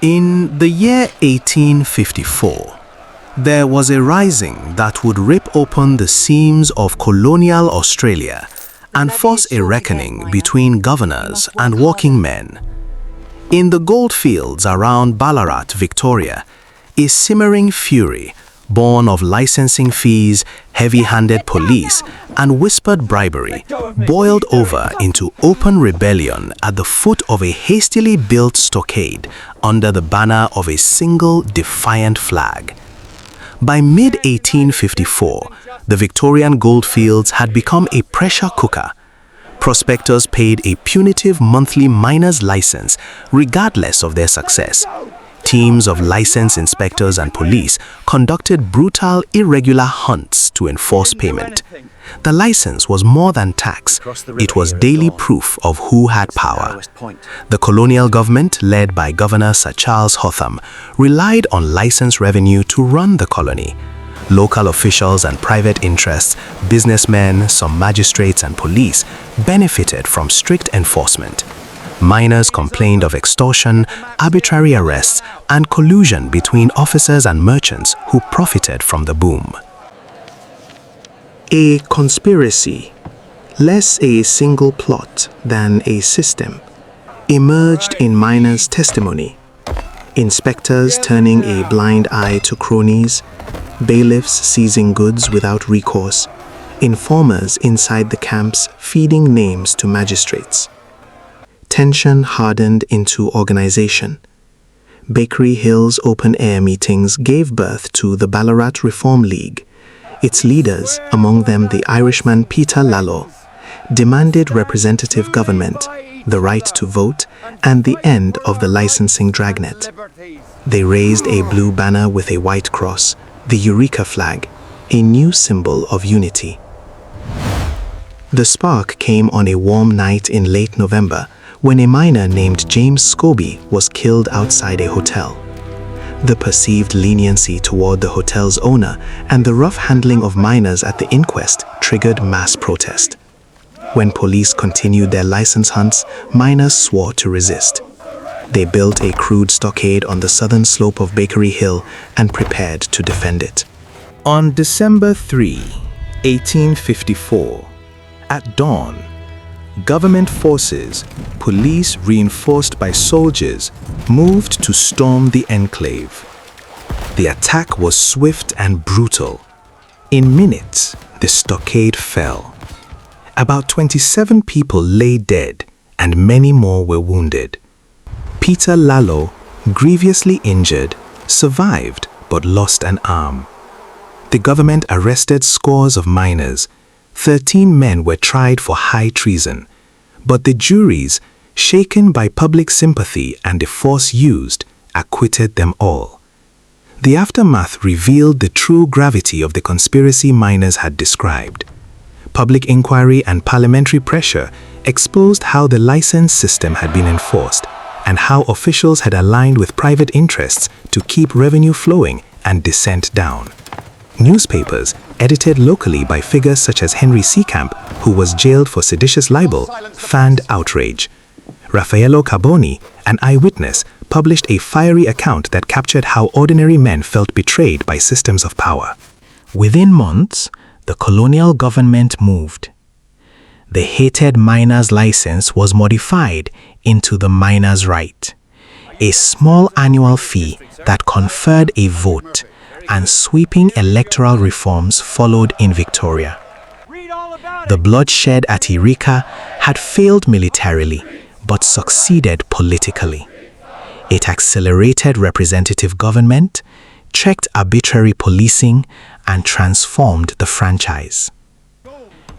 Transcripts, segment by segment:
In the year 1854, there was a rising that would rip open the seams of colonial Australia and force a reckoning between governors and working men. In the goldfields around Ballarat, Victoria, a simmering fury, born of licensing fees, heavy-handed police, and whispered bribery, boiled over into open rebellion at the foot of a hastily built stockade under the banner of a single defiant flag. By mid-1854, the Victorian goldfields had become a pressure cooker. Prospectors paid a punitive monthly miner's license regardless of their success. Teams of licensed inspectors and police conducted brutal, irregular hunts to enforce payment. The license was more than tax. It was daily proof of who had power. The colonial government, led by Governor Sir Charles Hotham, relied on license revenue to run the colony. Local officials and private interests, businessmen, some magistrates and police benefited from strict enforcement. Miners complained of extortion, arbitrary arrests, and collusion between officers and merchants who profited from the boom. A conspiracy, less a single plot than a system, emerged in miners' testimony. Inspectors turning a blind eye to cronies, bailiffs seizing goods without recourse, informers inside the camps feeding names to magistrates. Tension hardened into organization. Bakery Hill's open-air meetings gave birth to the Ballarat Reform League. Its leaders, among them the Irishman Peter Lalor, demanded representative government, the right to vote, and the end of the licensing dragnet. They raised a blue banner with a white cross, the Eureka flag, a new symbol of unity. The spark came on a warm night in late November, when a miner named James Scobie was killed outside a hotel. The perceived leniency toward the hotel's owner and the rough handling of miners at the inquest triggered mass protest. When police continued their license hunts, miners swore to resist. They built a crude stockade on the southern slope of Bakery Hill and prepared to defend it. On December 3, 1854, at dawn, government forces, police reinforced by soldiers, moved to storm the enclave. The attack was swift and brutal. In minutes, the stockade fell. About 27 people lay dead, and many more were wounded. Peter Lalor, grievously injured, survived but lost an arm. The government arrested scores of miners. 13 men were tried for high treason, but the juries, shaken by public sympathy and the force used, acquitted them all. The aftermath revealed the true gravity of the conspiracy miners had described. Public inquiry and parliamentary pressure exposed how the license system had been enforced and how officials had aligned with private interests to keep revenue flowing and dissent down. Newspapers, edited locally by figures such as Henry Seacamp, who was jailed for seditious libel, fanned outrage. Raffaello Carboni, an eyewitness, published a fiery account that captured how ordinary men felt betrayed by systems of power. Within months, the colonial government moved. The hated miner's license was modified into the miner's right, a small annual fee that conferred a vote, and sweeping electoral reforms followed in Victoria. The bloodshed at Eureka had failed militarily, but succeeded politically. It accelerated representative government, checked arbitrary policing, and transformed the franchise.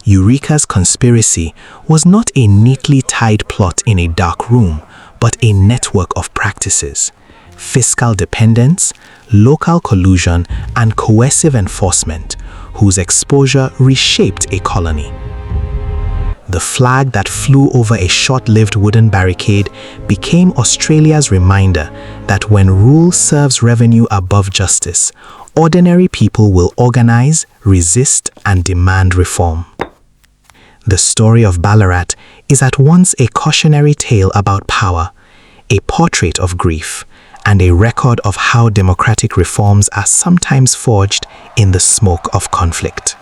Eureka's conspiracy was not a neatly tied plot in a dark room, but a network of practices. Fiscal dependence, local collusion, and coercive enforcement, whose exposure reshaped a colony. The flag that flew over a short-lived wooden barricade became Australia's reminder that when rule serves revenue above justice, ordinary people will organize, resist, and demand reform. The story of Ballarat is at once a cautionary tale about power, a portrait of grief, and a record of how democratic reforms are sometimes forged in the smoke of conflict.